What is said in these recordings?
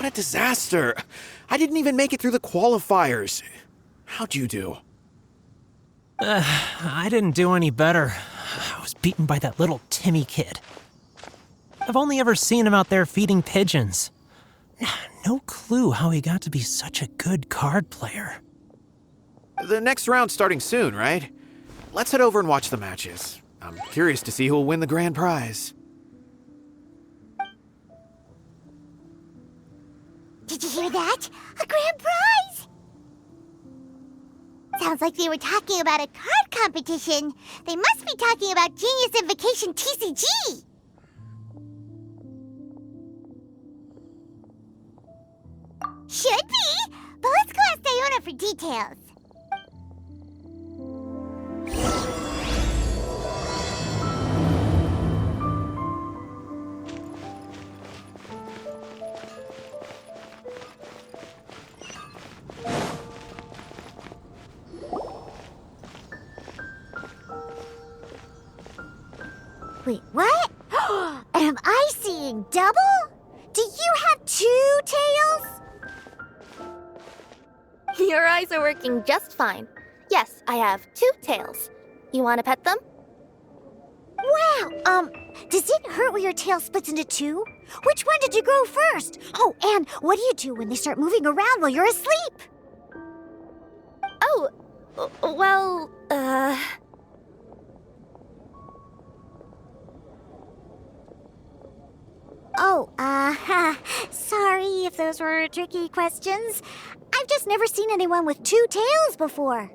a disaster. I didn't even make it through the qualifiers. How'd you do? I didn't do any better. I was beaten by that little Timmy kid. I've only ever seen him out there feeding pigeons. No clue how he got to be such a good card player. The next round's starting soon, right? Let's head over and watch the matches. I'm curious to see who'll win the grand prize. Did you hear that? A grand prize! Sounds like they were talking about a card competition. They must be talking about Genius Invocation TCG. Should be, but let's go ask Diona for details. Wait, what? Am I seeing double? Do you have 2 tails? Your eyes are working just fine. Yes, I have 2 tails. You want to pet them? Wow, does it hurt when your tail splits into 2? Which one did you grow first? Oh, and what do you do when they start moving around while you're asleep? Oh, well, sorry if those were tricky questions. I've just never seen anyone with 2 tails before.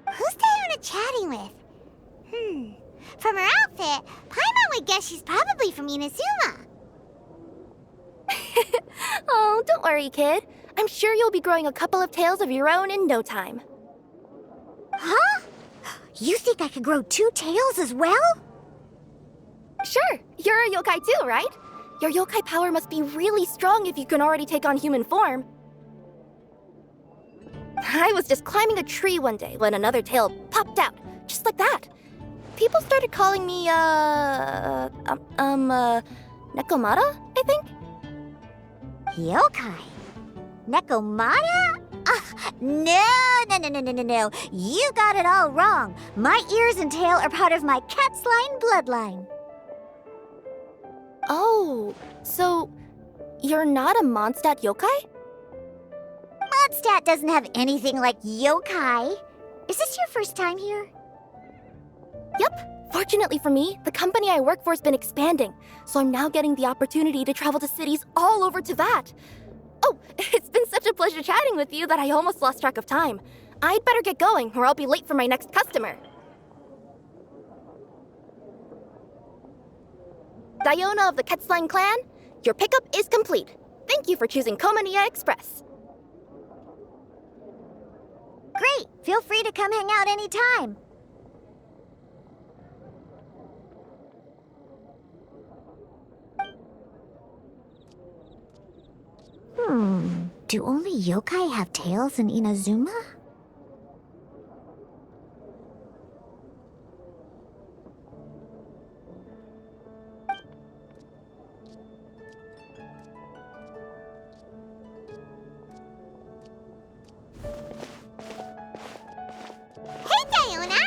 Who's Diona chatting with? From her outfit, Paimon would guess she's probably from Inazuma. Oh, don't worry, kid. I'm sure you'll be growing a couple of tails of your own in no time. Huh? You think I could grow 2 tails as well? Sure, you're a yokai too, right? Your yokai power must be really strong if you can already take on human form. I was just climbing a tree one day when another tail popped out, just like that. People started calling me, Nekomata, I think? Yokai? Nekomata? No. You got it all wrong. My ears and tail are part of my cat's line bloodline. Oh, so you're not a Mondstadt yokai? Mondstadt doesn't have anything like yokai. Is this your first time here? Yep. Fortunately for me, the company I work for has been expanding, so I'm now getting the opportunity to travel to cities all over Teyvat. Oh, it's been such a pleasure chatting with you that I almost lost track of time. I'd better get going, or I'll be late for my next customer. Diona of the Quetzline clan, your pickup is complete. Thank you for choosing Komania Express. Great. Feel free to come hang out anytime. Do only yokai have tails in Inazuma? Hey, Diona!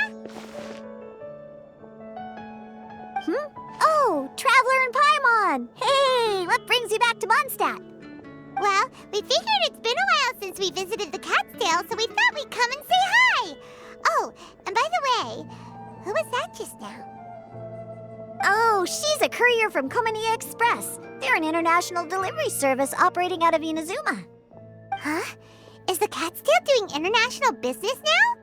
Oh, Traveler and Paimon! Hey, what brings you back to Mondstadt? Well, we figured it's been a while since we visited the Catstail, so we thought we'd come and say hi! Oh, and by the way, who was that just now? Oh, she's a courier from Komania Express. They're an international delivery service operating out of Inazuma. Huh? Is the Catstail doing international business now?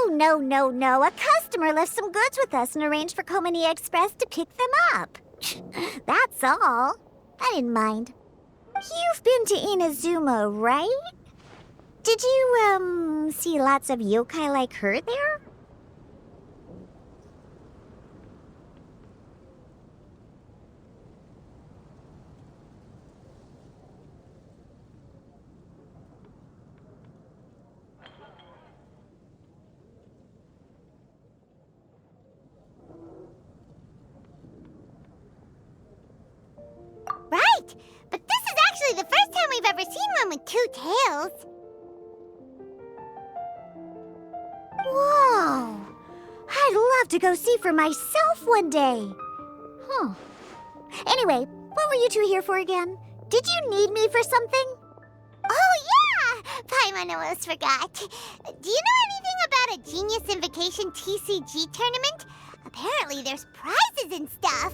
No. A customer left some goods with us and arranged for Komania Express to pick them up. That's all. I didn't mind. You've been to Inazuma, right? Did you, see lots of yokai like her there? we've ever seen one with two tails. Whoa! I'd love to go see for myself one day. Huh. Anyway, what were you two here for again? Did you need me for something? Oh, yeah! Paimon almost forgot. Do you know anything about a Genius Invocation TCG tournament? Apparently there's prizes and stuff.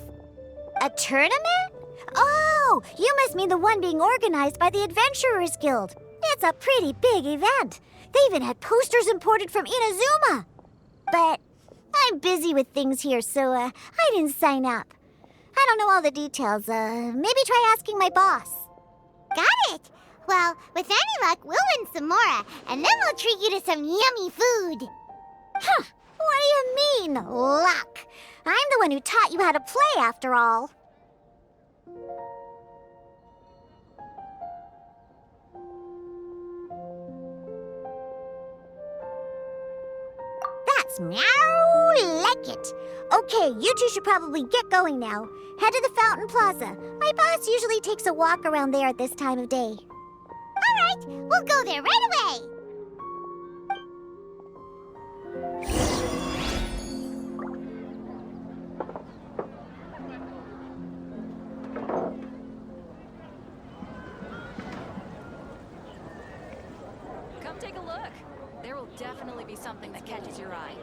A tournament? Oh, you must mean the one being organized by the Adventurers Guild. It's a pretty big event. They even had posters imported from Inazuma. But I'm busy with things here, so I didn't sign up. I don't know all the details. Maybe try asking my boss. Got it. Well, with any luck, we'll win some more, and then we'll treat you to some yummy food. Huh. What do you mean, luck? I'm the one who taught you how to play, after all. That's meow like it. Okay, you two should probably get going now. Head to the Fountain Plaza. My boss usually takes a walk around there at this time of day. All right, we'll go there right away. Come take a look. There will definitely be something that catches your eye.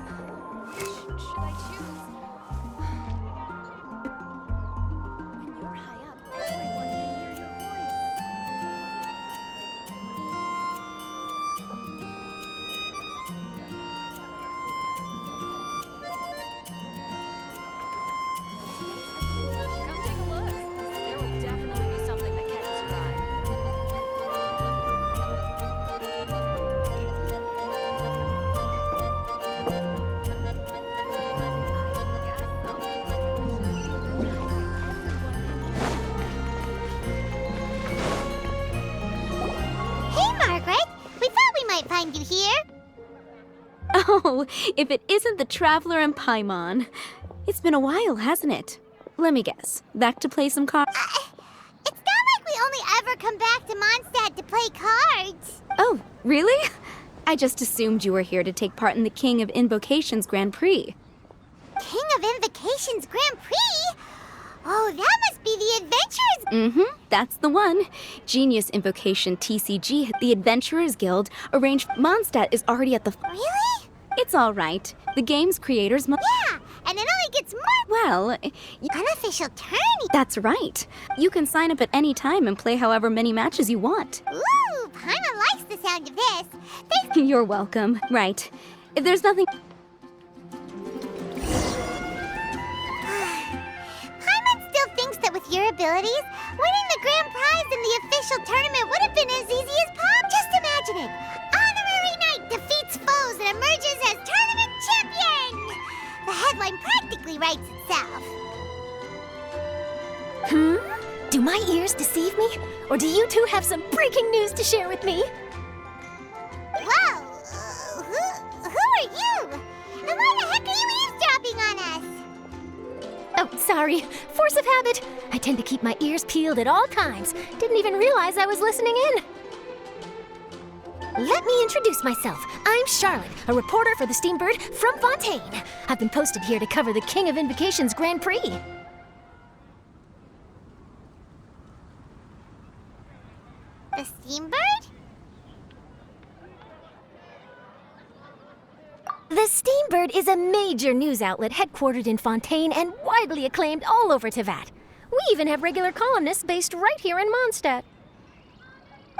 Should I choose? When you're high up, everyone can hear your voice. Come take a look. There will definitely be something that catches your eye. Hey, Margaret. We thought we might find you here. Oh, if it isn't the Traveler and Paimon. It's been a while, hasn't it? Let me guess. Back to play some cards? It's not like we only ever come back to Mondstadt to play cards. Oh, really? I just assumed you were here to take part in the King of Invocations Grand Prix. King of Invocations Grand Prix? Oh, that must be the Adventurers. Mm-hmm, that's the one. Genius Invocation TCG, the Adventurers Guild, arranged. Mondstadt is already at the. Really? It's all right. The game's creators. Yeah, and it only gets more Well, unofficial tourney. that's right. You can sign up at any time and play however many matches you want. Ooh, Paimon likes the sound of this. Thanks. You're welcome. Right. If there's nothing. Paimon still thinks that with your abilities, winning the grand prize in the official tournament would have been as easy as pop. Just imagine it. Honorary Knight defeats foes and emerges as tournament champion. The headline practically writes itself. Do my ears deceive me? Or do you two have some breaking news to share with me? Whoa! Who are you? And why the heck are you eavesdropping on us? Oh, sorry. Force of habit. I tend to keep my ears peeled at all times. Didn't even realize I was listening in. Let me introduce myself. I'm Charlotte, a reporter for the Steambird from Fontaine. I've been posted here to cover the King of Invocations Grand Prix. The Steambird? The Steambird is a major news outlet headquartered in Fontaine and widely acclaimed all over Teyvat. We even have regular columnists based right here in Mondstadt.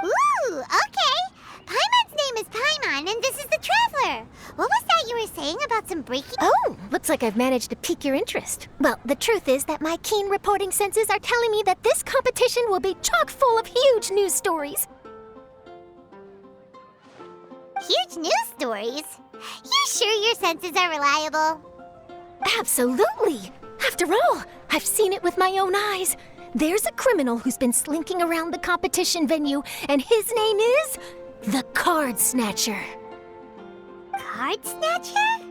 Ooh, okay. Paimon's name is Paimon, and this is the Traveler. What was that you were saying about some breaking? Oh, looks like I've managed to pique your interest. Well, the truth is that my keen reporting senses are telling me that this competition will be chock full of huge news stories. Huge news stories? You sure your senses are reliable? Absolutely! After all, I've seen it with my own eyes. There's a criminal who's been slinking around the competition venue, and his name is the Card Snatcher. Card Snatcher?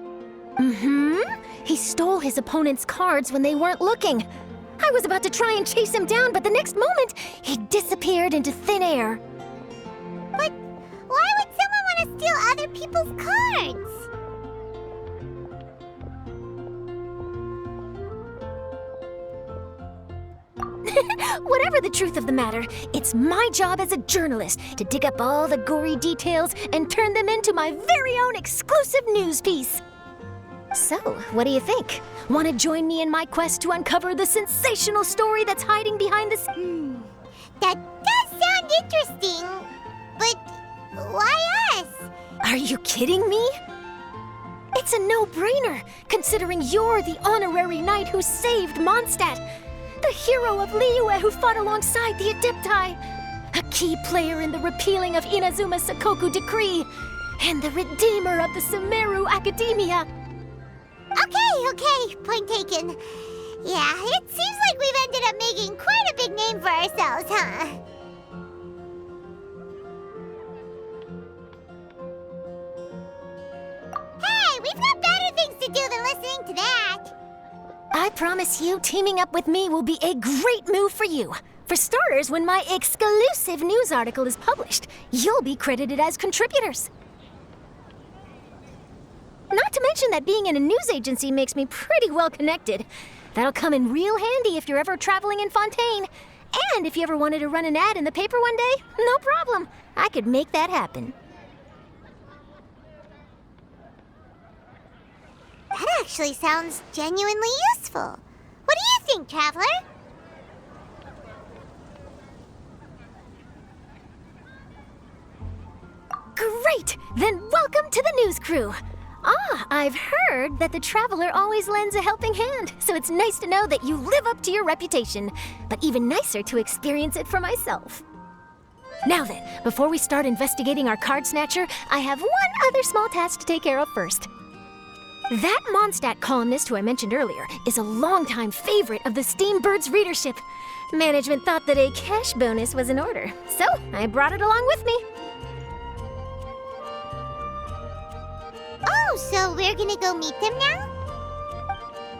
He stole his opponent's cards when they weren't looking. I was about to try and chase him down, but the next moment, he disappeared into thin air. But why would someone want to steal other people's cards? Whatever the truth of the matter, it's my job as a journalist to dig up all the gory details and turn them into my very own exclusive news piece. So, what do you think? Want to join me in my quest to uncover the sensational story that's hiding behind this? That does sound interesting, but why us? Are you kidding me? It's a no-brainer, considering you're the honorary knight who saved Mondstadt, the hero of Liyue who fought alongside the Adepti, a key player in the repealing of Inazuma's Sakoku decree, and the redeemer of the Sumeru Academia. Okay, point taken. Yeah, it seems like we've ended up making quite a big name for ourselves, huh? Hey, we've got better things to do than listening to that. I promise you, teaming up with me will be a great move for you. For starters, when my exclusive news article is published, you'll be credited as contributors. Not to mention that being in a news agency makes me pretty well connected. That'll come in real handy if you're ever traveling in Fontaine. And if you ever wanted to run an ad in the paper one day, no problem. I could make that happen. That actually sounds genuinely useful. What do you think, Traveler? Great! Then welcome to the news crew. I've heard that the Traveler always lends a helping hand, so it's nice to know that you live up to your reputation, but even nicer to experience it for myself. Now then, before we start investigating our card snatcher, I have one other small task to take care of first. That Mondstadt columnist who I mentioned earlier is a longtime favorite of the Steambird's readership. Management thought that a cash bonus was in order, so I brought it along with me. Oh, so we're gonna go meet them now?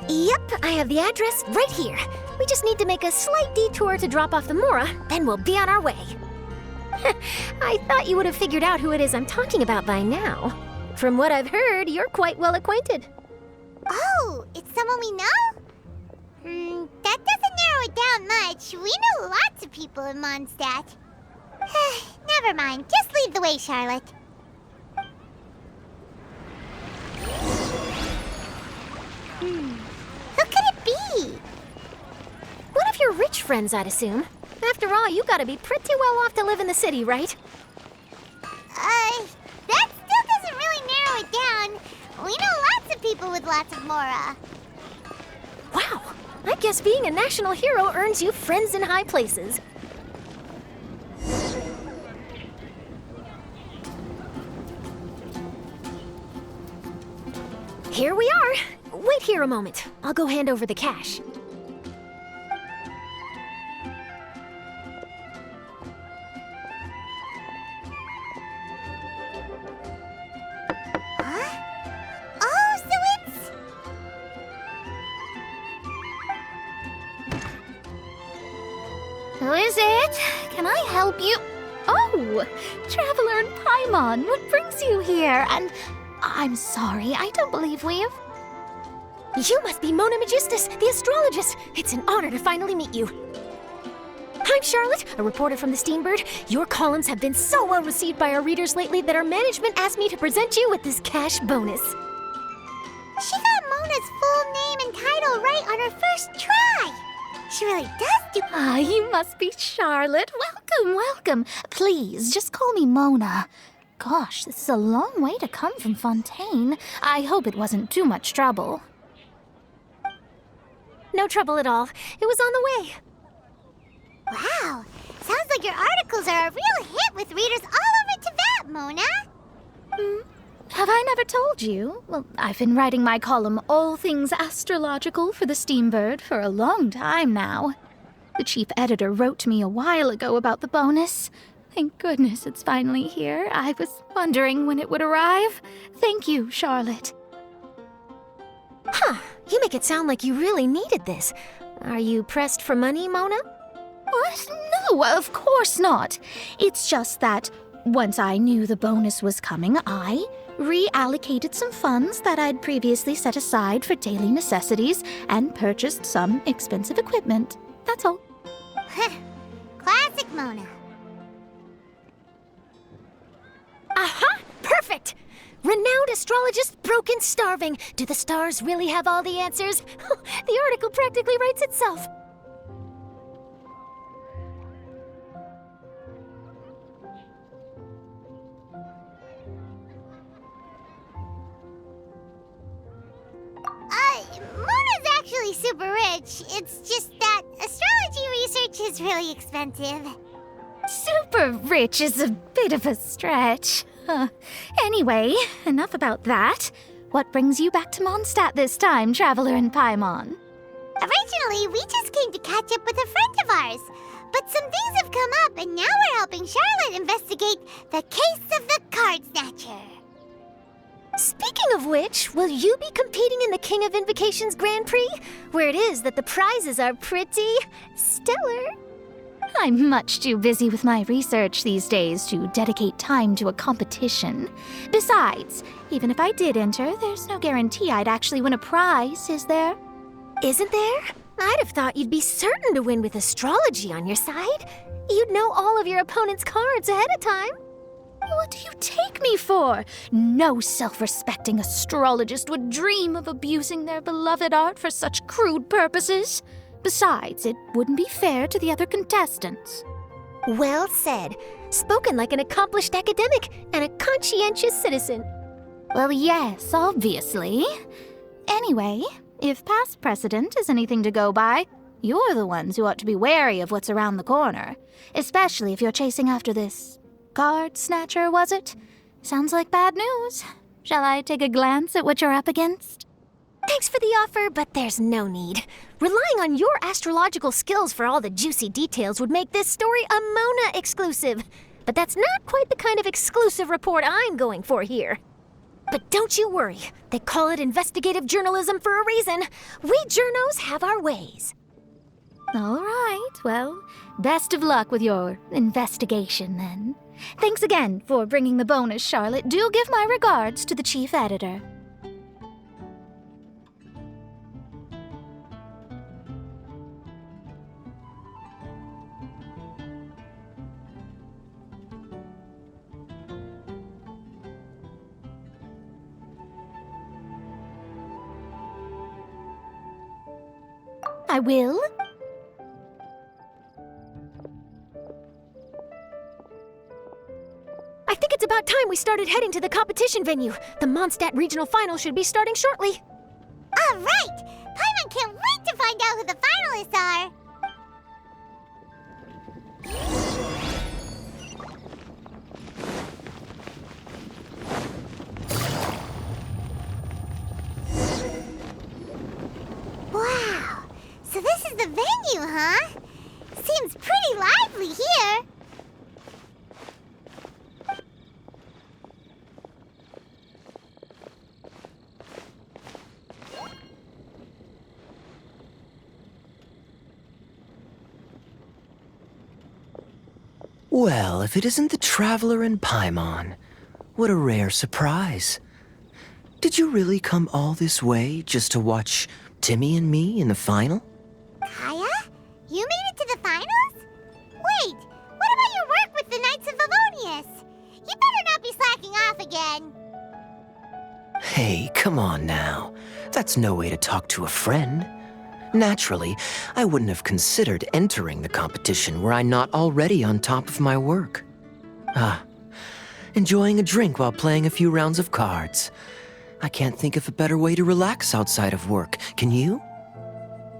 Yep, I have the address right here. We just need to make a slight detour to drop off the Mora, then we'll be on our way. I thought you would have figured out who it is I'm talking about by now. From what I've heard, you're quite well acquainted. Oh, it's someone we know? That doesn't narrow it down much. We know lots of people in Mondstadt. Never mind, just lead the way, Charlotte. Who could it be? One of your rich friends, I'd assume. After all, you gotta be pretty well off to live in the city, right? That still doesn't really narrow it down. We know lots of people with lots of Mora. Wow, I guess being a national hero earns you friends in high places. Here we are. Wait here a moment. I'll go hand over the cash. Oh, so it's... Who is it? Can I help you? Oh, Traveler and Paimon, what brings you here? And I'm sorry, I don't believe we've... You must be Mona Magistus, the astrologist. It's an honor to finally meet you. I'm Charlotte, a reporter from the Steambird. Your columns have been so well received by our readers lately that our management asked me to present you with this cash bonus. She got Mona's full name and title right on her first try. She really does do... You must be Charlotte. Welcome. Please, just call me Mona. Gosh, this is a long way to come from Fontaine. I hope it wasn't too much trouble. No trouble at all. It was on the way. Wow, sounds like your articles are a real hit with readers all over Teyvat, Mona. Have I never told you? Well, I've been writing my column All Things Astrological for the Steambird for a long time now. The chief editor wrote to me a while ago about the bonus. Thank goodness it's finally here. I was wondering when it would arrive. Thank you, Charlotte. Huh, you make it sound like you really needed this. Are you pressed for money, Mona? What? No, of course not. It's just that once I knew the bonus was coming, I reallocated some funds that I'd previously set aside for daily necessities and purchased some expensive equipment. That's all. Classic Mona. Aha! Perfect! Renowned astrologist Broken Starving. Do the stars really have all the answers? The article practically writes itself. Mona's actually super rich. It's just that astrology research is really expensive. Super rich is a bit of a stretch. Anyway, enough about that. What brings you back to Mondstadt this time, Traveler in Paimon? Originally, we just came to catch up with a friend of ours. But some things have come up, and now we're helping Charlotte investigate the case of the Card Snatcher. Speaking of which, will you be competing in the King of Invocations Grand Prix? Where it is that the prizes are pretty stellar. I'm much too busy with my research these days to dedicate time to a competition. Besides, even if I did enter, there's no guarantee I'd actually win a prize, is there? Isn't there? I'd have thought you'd be certain to win with astrology on your side. You'd know all of your opponent's cards ahead of time. What do you take me for? No self-respecting astrologist would dream of abusing their beloved art for such crude purposes. Besides, it wouldn't be fair to the other contestants. Well said. Spoken like an accomplished academic and a conscientious citizen. Well, yes, obviously. Anyway, if past precedent is anything to go by, you're the ones who ought to be wary of what's around the corner. Especially if you're chasing after this Card Snatcher, was it? Sounds like bad news. Shall I take a glance at what you're up against? Thanks for the offer, but there's no need. Relying on your astrological skills for all the juicy details would make this story a Mona exclusive. But that's not quite the kind of exclusive report I'm going for here. But don't you worry. They call it investigative journalism for a reason. We journos have our ways. All right, well, best of luck with your investigation then. Thanks again for bringing the bonus, Charlotte. Do give my regards to the chief editor. I will. I think it's about time we started heading to the competition venue. The Mondstadt Regional Final should be starting shortly. All right! Paimon can't wait to find out who the finalists are! Wow! So this is the venue, huh? Seems pretty lively here. Well, if it isn't the Traveler in Paimon, what a rare surprise. Did you really come all this way just to watch Timmy and me in the final? Kaya? You made it to the finals? Wait, what about your work with the Knights of Favonius? You better not be slacking off again. Hey, come on now. That's no way to talk to a friend. Naturally, I wouldn't have considered entering the competition were I not already on top of my work. Enjoying a drink while playing a few rounds of cards. I can't think of a better way to relax outside of work, can you?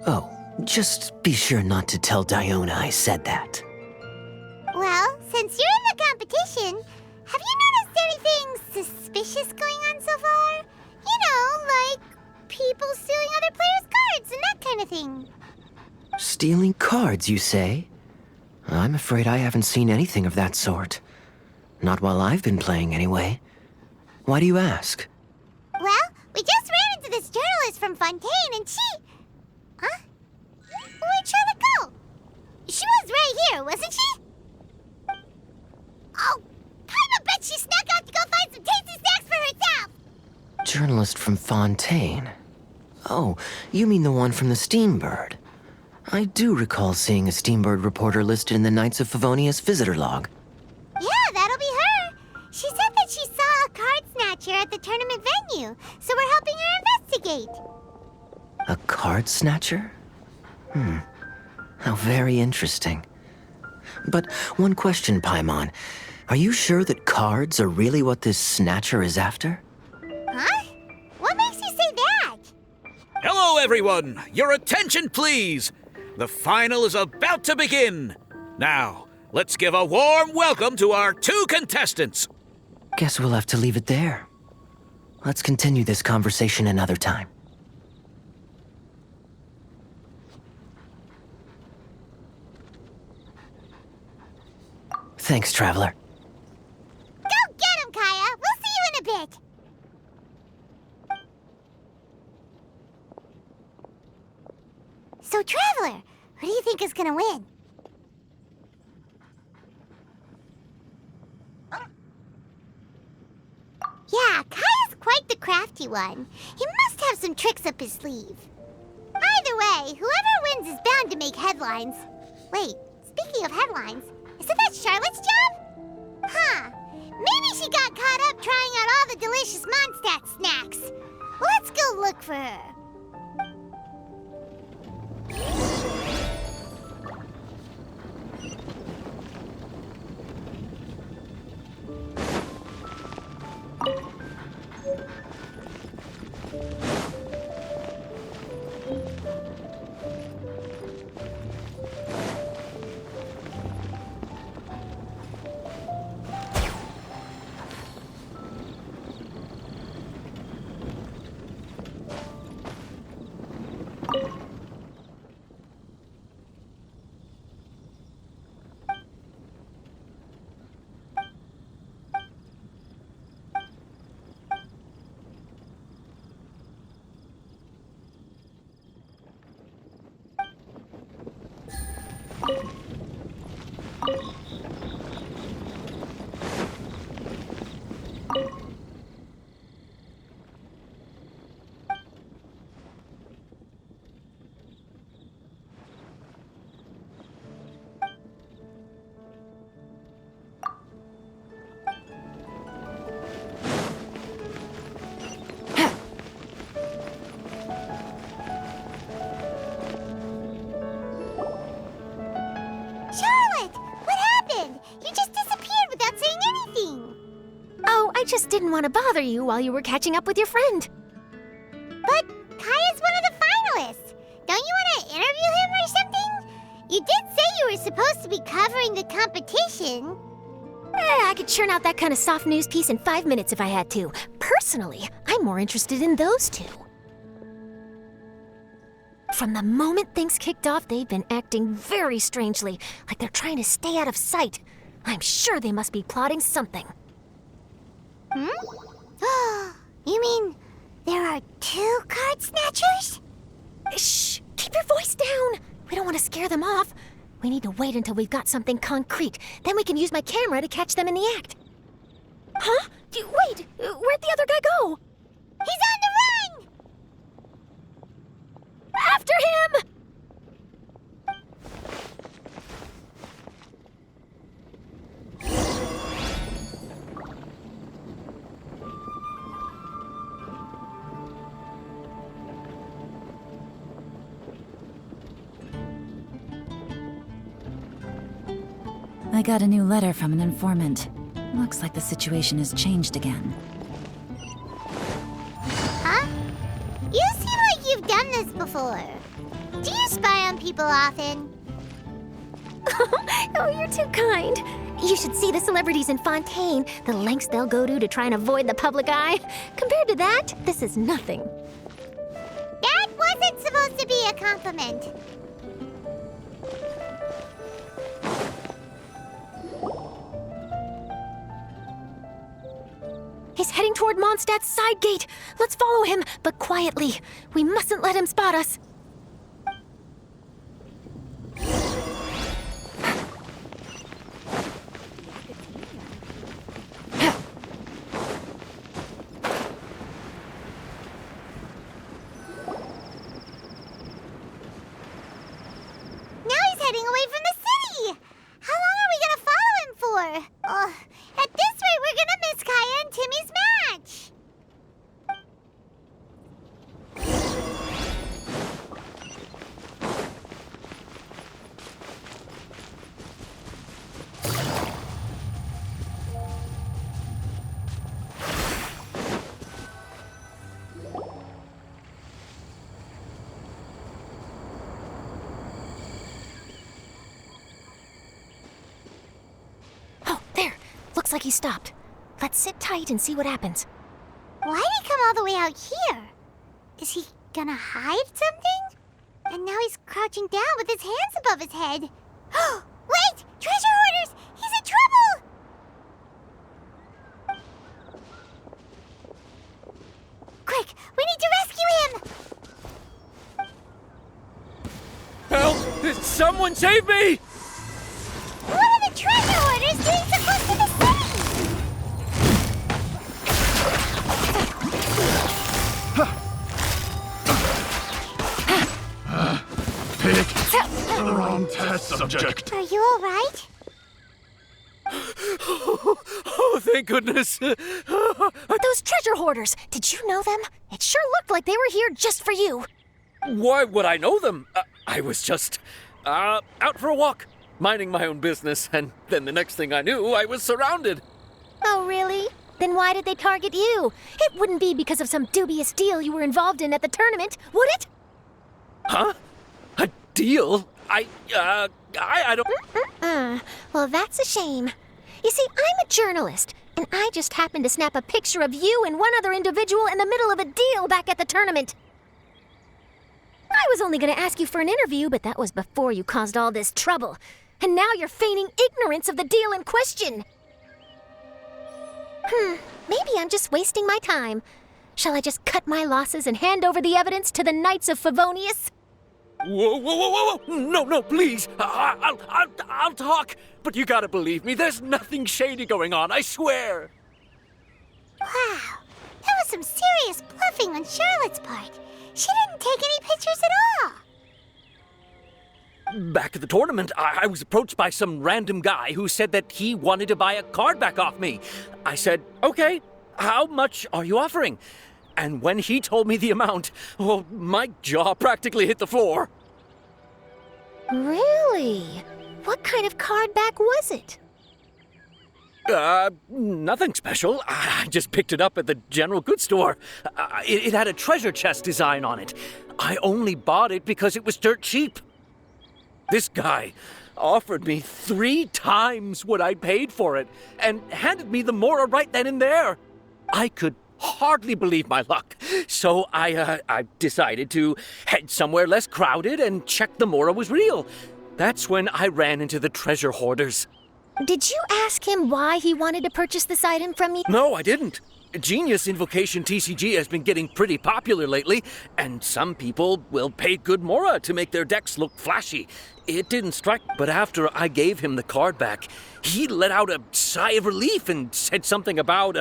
Oh, just be sure not to tell Diona I said that. Well, since you're in the competition, have you noticed anything suspicious going on so far? You know, like people stealing other players' cards and that kind of thing. Stealing cards, you say? I'm afraid I haven't seen anything of that sort. Not while I've been playing, anyway. Why do you ask? Well, we just ran into this journalist from Fontaine and she... Huh? Where'd Charlotte go? She was right here, wasn't she? Oh, Paima bet she snuck out to go find some tasty snacks for herself! Journalist from Fontaine. Oh, you mean the one from the Steambird. I do recall seeing a Steambird reporter listed in the Knights of Favonius visitor log. Yeah, that'll be her. She said that she saw a card snatcher at the tournament venue, so we're helping her investigate. A card snatcher? How very interesting. But one question, Paimon. Are you sure that cards are really what this snatcher is after? Huh? What makes you say that? Hello, everyone! Your attention, please! The final is about to begin! Now, let's give a warm welcome to our 2 contestants! Guess we'll have to leave it there. Let's continue this conversation another time. Thanks, Traveler. Go get him, Kaya! We'll see you in a bit! So, Traveler, who do you think is gonna win? Yeah, Kaya's quite the crafty one. He must have some tricks up his sleeve. Either way, whoever wins is bound to make headlines. Wait, speaking of headlines, isn't that Charlotte's job? Huh. Maybe she got caught up trying out all the delicious Mondstadt snacks. Let's go look for her. I just didn't want to bother you while you were catching up with your friend. But Kaya's one of the finalists. Don't you want to interview him or something? You did say you were supposed to be covering the competition. I could churn out that kind of soft news piece in 5 minutes if I had to. Personally, I'm more interested in those two. From the moment things kicked off, they've been acting very strangely, like they're trying to stay out of sight. I'm sure they must be plotting something. You mean there are 2 card snatchers? Shh! Keep your voice down! We don't want to scare them off. We need to wait until we've got something concrete. Then we can use my camera to catch them in the act. Huh? Wait! Where'd the other guy go? He's on the run! After him! I got a new letter from an informant. Looks like the situation has changed again. Huh? You seem like you've done this before. Do you spy on people often? Oh, you're too kind. You should see the celebrities in Fontaine, the lengths they'll go to try and avoid the public eye. Compared to that, this is nothing. That wasn't supposed to be a compliment. His heading toward Mondstadt's side gate. Let's follow him, but quietly. We mustn't let him spot us. Now he's heading away from the city! How long are we gonna follow him for? At this rate, we're gonna miss Kaya and Timmy's match! Oh, there. Looks like he stopped. Let's sit tight and see what happens. Why'd he come all the way out here? Is he gonna hide something? And now he's crouching down with his hands above his head. Wait! Treasure hoarders! He's in trouble! Quick! We need to rescue him! Help! Someone save me! What are the treasure hoarders doing so close to the city? Pick the wrong test subject. Are you alright? Oh, thank goodness. Those treasure hoarders, did you know them? It sure looked like they were here just for you. Why would I know them? I was just out for a walk, minding my own business, and then the next thing I knew, I was surrounded. Oh, really? Then why did they target you? It wouldn't be because of some dubious deal you were involved in at the tournament, would it? Huh? A deal? I don't... Well, that's a shame. You see, I'm a journalist, and I just happened to snap a picture of you and one other individual in the middle of a deal back at the tournament. I was only going to ask you for an interview, but that was before you caused all this trouble. And now you're feigning ignorance of the deal in question. Maybe I'm just wasting my time. Shall I just cut my losses and hand over the evidence to the Knights of Favonius? Whoa. No, please. I'll talk. But you gotta believe me, there's nothing shady going on, I swear. Wow, that was some serious bluffing on Charlotte's part. She didn't take any pictures at all. Back at the tournament, I was approached by some random guy who said that he wanted to buy a card back off me. I said, okay, how much are you offering? And when he told me the amount, oh, my jaw practically hit the floor. Really? What kind of card back was it? Nothing special. I just picked it up at the general goods store. It had a treasure chest design on it. I only bought it because it was dirt cheap. This guy offered me 3 times what I paid for it and handed me the Mora right then and there. I could hardly believe my luck. So I decided to head somewhere less crowded and check the Mora was real. That's when I ran into the treasure hoarders. Did you ask him why he wanted to purchase this item from you? No, I didn't. Genius Invocation TCG has been getting pretty popular lately, and some people will pay good Mora to make their decks look flashy. It didn't strike, but after I gave him the card back, he let out a sigh of relief and said something about,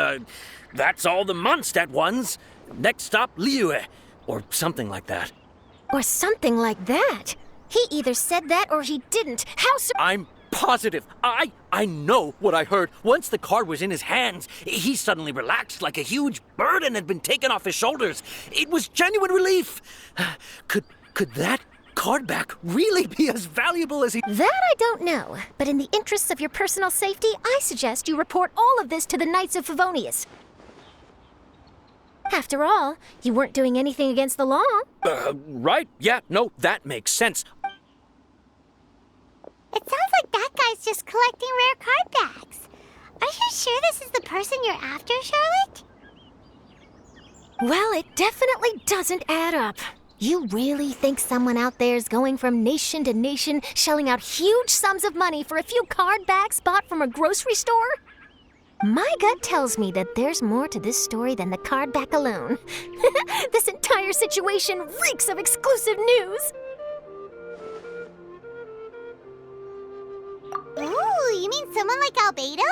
that's all the Mondstadt ones. Next stop, Liyue, or something like that. Or something like that? He either said that or he didn't. I'm positive. I know what I heard. Once the card was in his hands, he suddenly relaxed like a huge burden had been taken off his shoulders. It was genuine relief. Could that card back really be as valuable as he... That I don't know, but in the interests of your personal safety, I suggest you report all of this to the Knights of Favonius. After all, you weren't doing anything against the law. Right. Yeah, no, that makes sense. It sounds like that guy's just collecting rare card backs. Are you sure this is the person you're after, Charlotte? Well, it definitely doesn't add up. You really think someone out there is going from nation to nation, shelling out huge sums of money for a few card backs bought from a grocery store? My gut tells me that there's more to this story than the card back alone. This entire situation reeks of exclusive news! Ooh, you mean someone like Albedo?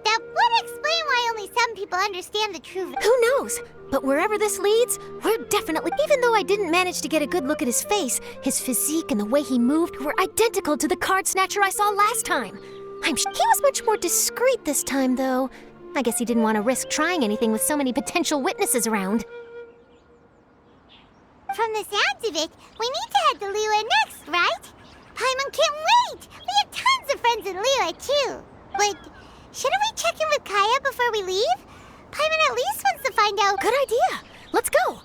That would explain why only some people understand the true... Who knows? But wherever this leads, we're definitely... Even though I didn't manage to get a good look at his face, his physique and the way he moved were identical to the card snatcher I saw last time. He was much more discreet this time, though. I guess he didn't want to risk trying anything with so many potential witnesses around. From the sounds of it, we need to head to Liyue next, right? Paimon can't wait! We have tons of friends in Liyue, too. But shouldn't we check in with Kaya before we leave? Paimon at least wants to find out... Good idea! Let's go!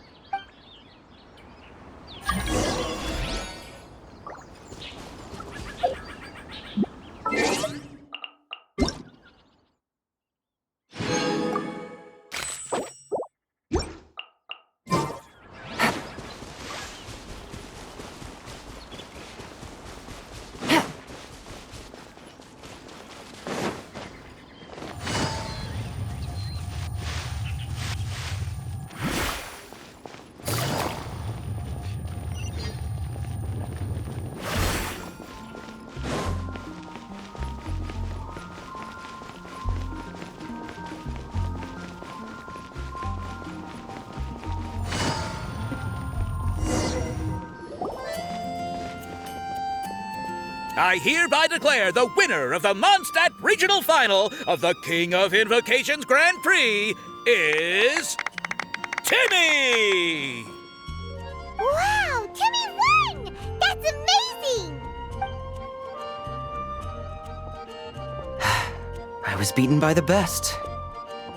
I hereby declare the winner of the Mondstadt Regional Final of the King of Invocations Grand Prix is... Timmy! Wow! Timmy won! That's amazing! I was beaten by the best.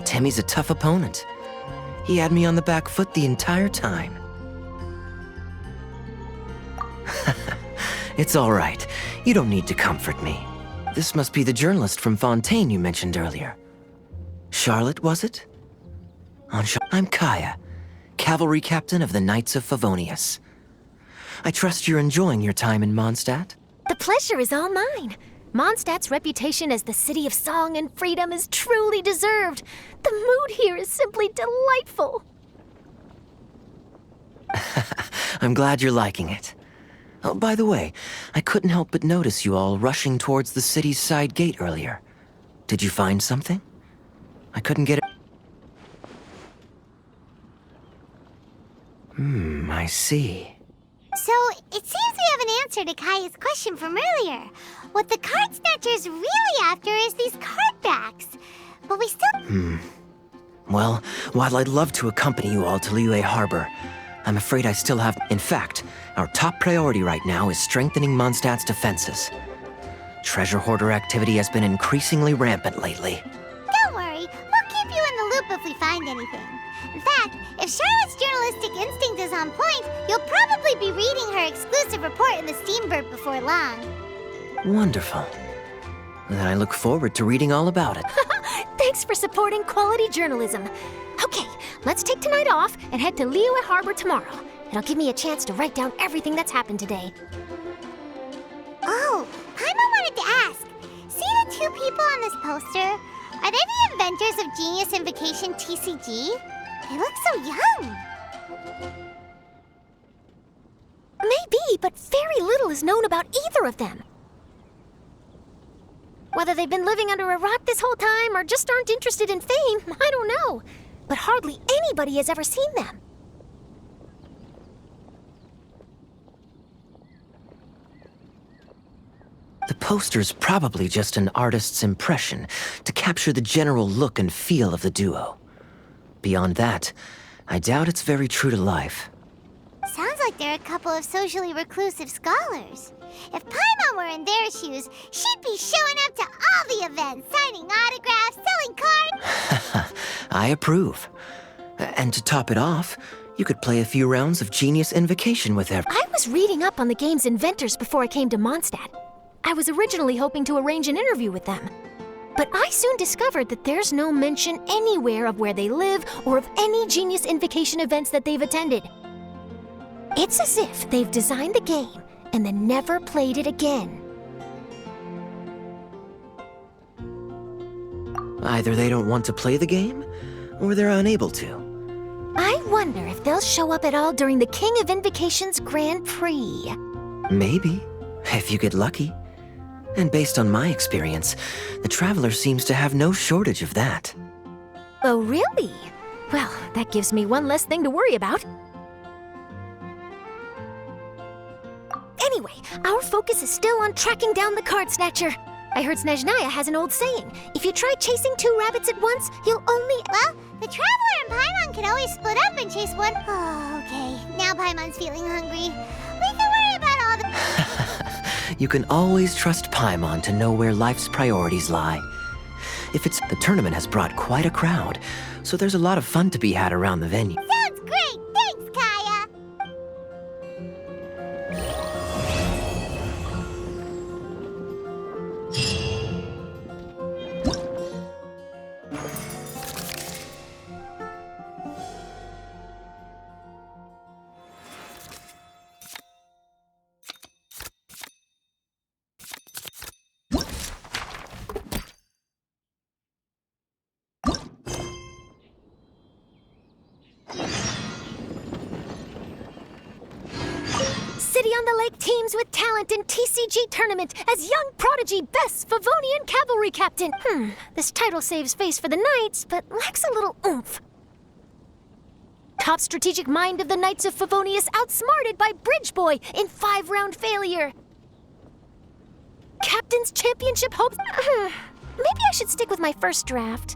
Timmy's a tough opponent. He had me on the back foot the entire time. It's all right. You don't need to comfort me. This must be the journalist from Fontaine you mentioned earlier. Charlotte, was it? I'm Kaya, cavalry captain of the Knights of Favonius. I trust you're enjoying your time in Mondstadt? The pleasure is all mine. Mondstadt's reputation as the city of song and freedom is truly deserved. The mood here is simply delightful. I'm glad you're liking it. Oh, by the way, I couldn't help but notice you all rushing towards the city's side gate earlier. Did you find something? I couldn't get it. I see. So, it seems we have an answer to Kaya's question from earlier. What the card snatcher's really after is these card backs. But we still... Well, while I'd love to accompany you all to Liyue Harbor, I'm afraid I still have... In fact, our top priority right now is strengthening Mondstadt's defenses. Treasure hoarder activity has been increasingly rampant lately. Don't worry, we'll keep you in the loop if we find anything. In fact, if Charlotte's journalistic instinct is on point, you'll probably be reading her exclusive report in the Steambird before long. Wonderful. Then I look forward to reading all about it. Thanks for supporting quality journalism. Okay, let's take tonight off and head to Liyue Harbor tomorrow. It'll give me a chance to write down everything that's happened today. Oh, Paimon wanted to ask. See the two people on this poster? Are they the inventors of Genius Invocation TCG? They look so young. Maybe, but very little is known about either of them. Whether they've been living under a rock this whole time or just aren't interested in fame, I don't know. But hardly anybody has ever seen them. The poster's probably just an artist's impression to capture the general look and feel of the duo. Beyond that, I doubt it's very true to life. Sounds like they're a couple of socially reclusive scholars. If Paimon were in their shoes, she'd be showing up to all the events, signing autographs, selling cards. I approve. And to top it off, you could play a few rounds of Genius Invocation with her. I was reading up on the game's inventors before I came to Mondstadt. I was originally hoping to arrange an interview with them. But I soon discovered that there's no mention anywhere of where they live or of any Genius Invocation events that they've attended. It's as if they've designed the game and then never played it again. Either they don't want to play the game, or they're unable to. I wonder if they'll show up at all during the King of Invocations Grand Prix. Maybe, if you get lucky. And based on my experience, the Traveler seems to have no shortage of that. Oh, really? Well, that gives me one less thing to worry about. Anyway, our focus is still on tracking down the Card Snatcher. I heard Snezhnaya has an old saying. If you try chasing 2 rabbits at once, you'll only... Well, the Traveler and Paimon can always split up and chase one. Oh, okay. Now Paimon's feeling hungry. We can worry about all the... You can always trust Paimon to know where life's priorities lie. The tournament has brought quite a crowd, so there's a lot of fun to be had around the venue. Sounds great! Thanks, Kaya! City on the Lake teams with talent in TCG tournament as young prodigy best Favonian cavalry captain. This title saves face for the Knights, but lacks a little oomph. Top strategic mind of the Knights of Favonius outsmarted by Bridge Boy in 5-round failure. Captain's championship hopes... Maybe I should stick with my first draft.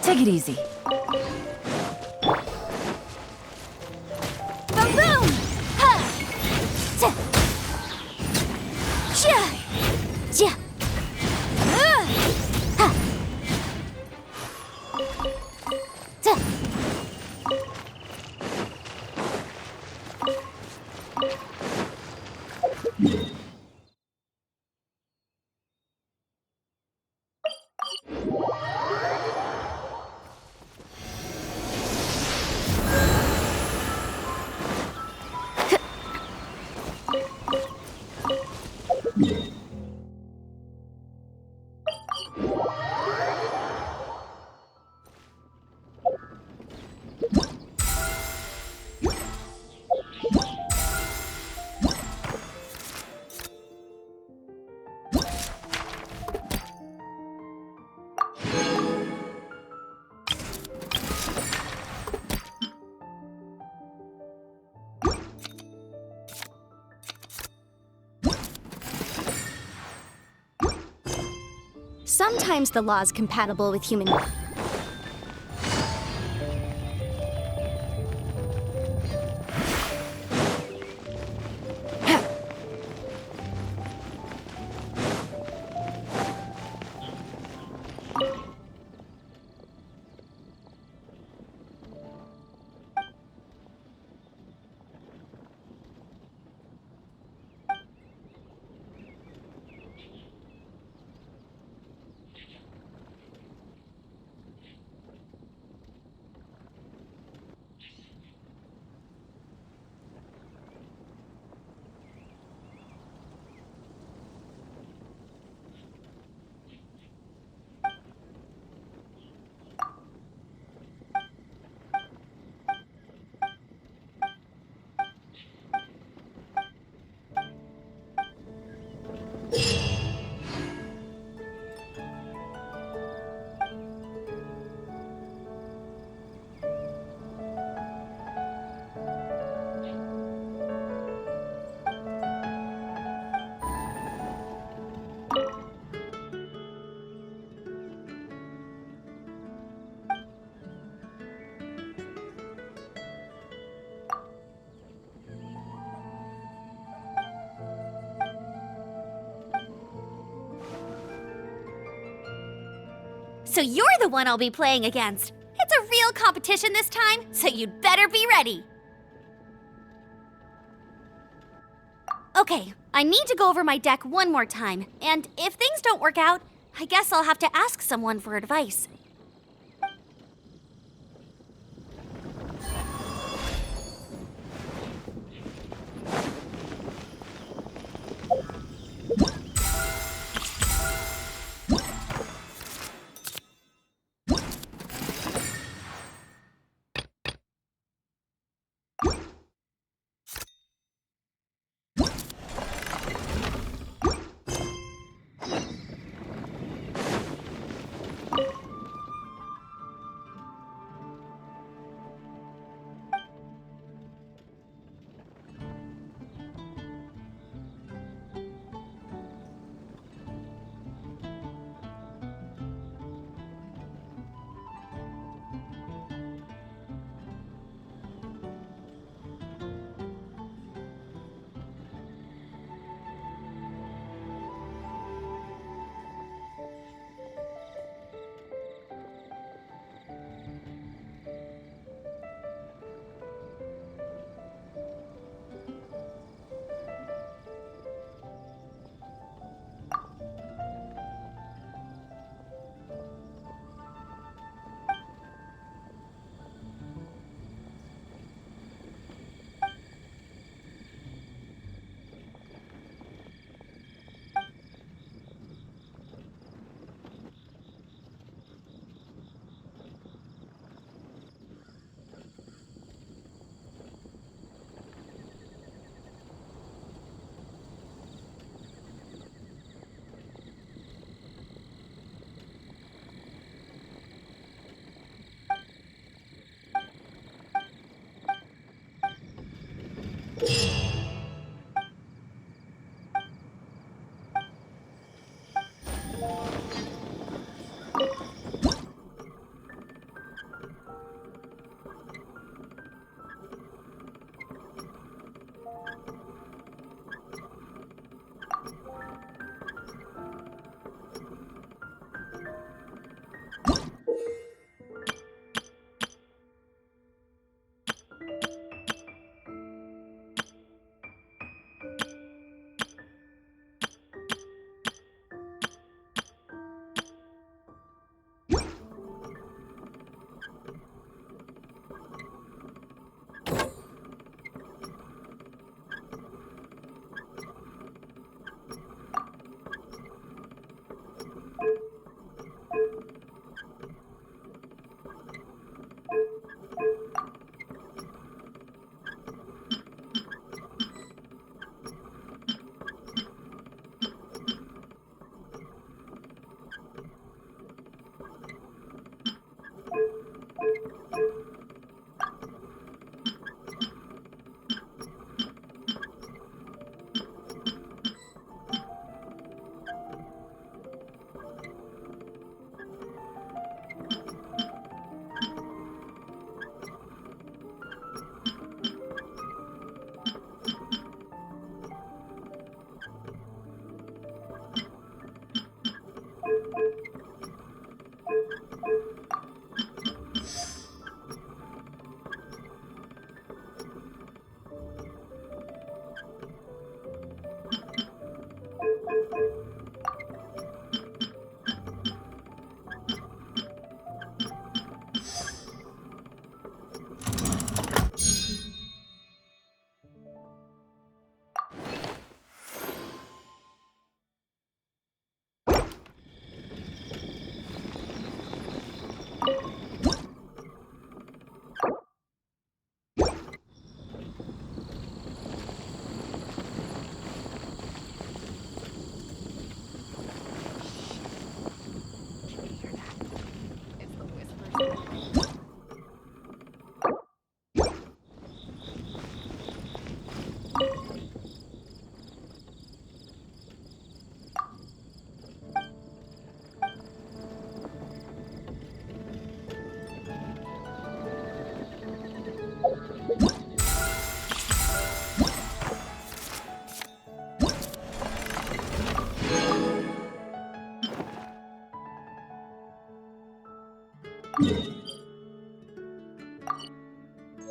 Take it easy. Boom! Ha! Ja! Ja! Ja! Ha! Ja! Sometimes the law's compatible with human. So you're the one I'll be playing against. It's a real competition this time, so you'd better be ready. Okay, I need to go over my deck one more time, and if things don't work out, I guess I'll have to ask someone for advice.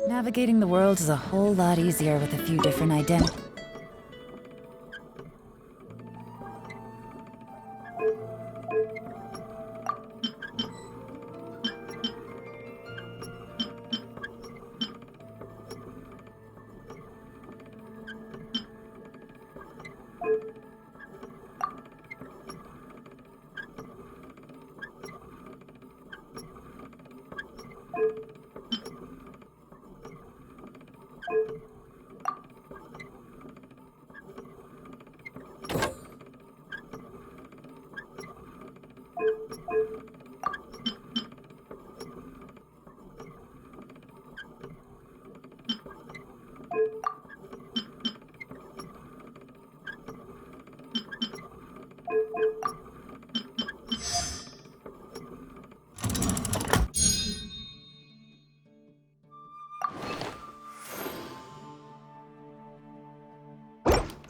Navigating the world is a whole lot easier with a few different identities.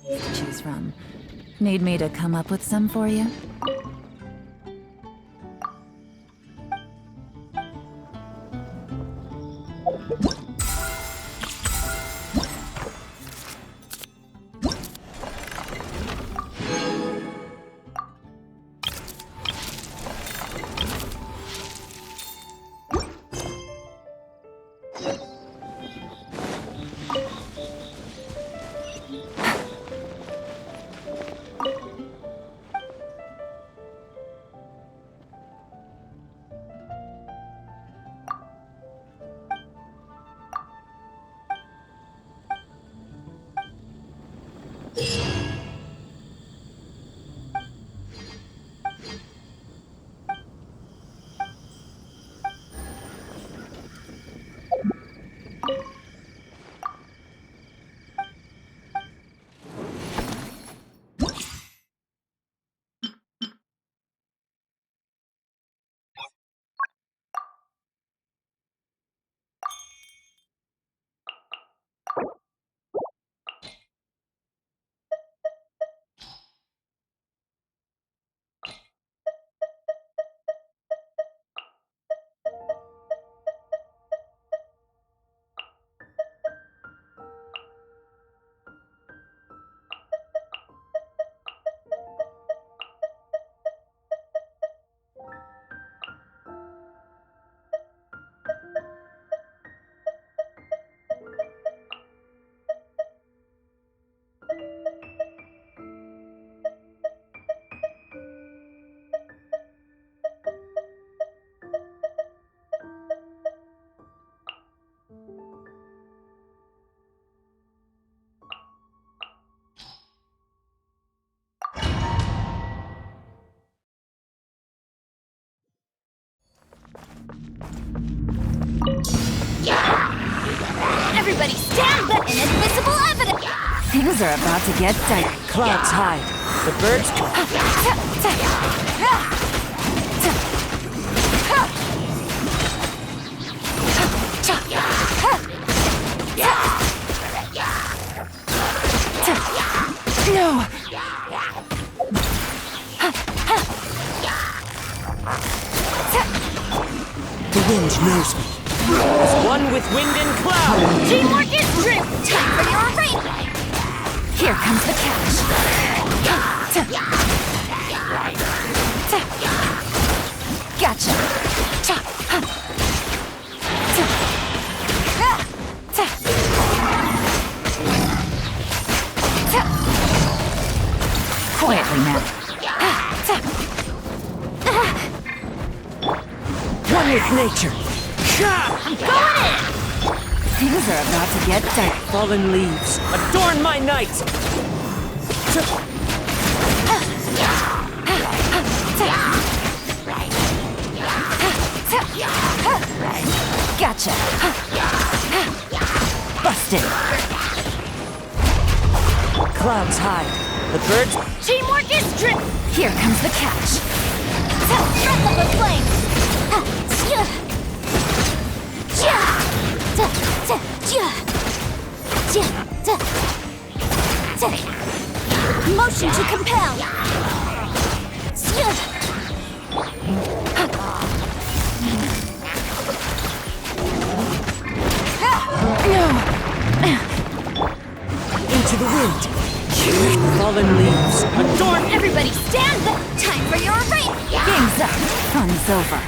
To choose from. Need me to come up with some for you? Everybody stand by inadmissible evidence! Things are about to get tight. Clouds hide. The birds No! The wind knows me. As one with wind and cloud. Teamwork is true! Time for your arraignment! Here comes the catch. Gotcha. Quietly now. One with nature. I'm going in! Things are about to get tight. Fallen leaves. Adorn my night. Gotcha. Busted. Clouds hide. The birds. Teamwork is strength. Here comes the catch. Breath of the flame. Motion to compel. Into the wind. Fallen leaves. Adorn everybody stand. Time for your race. Game's up. Fun's over.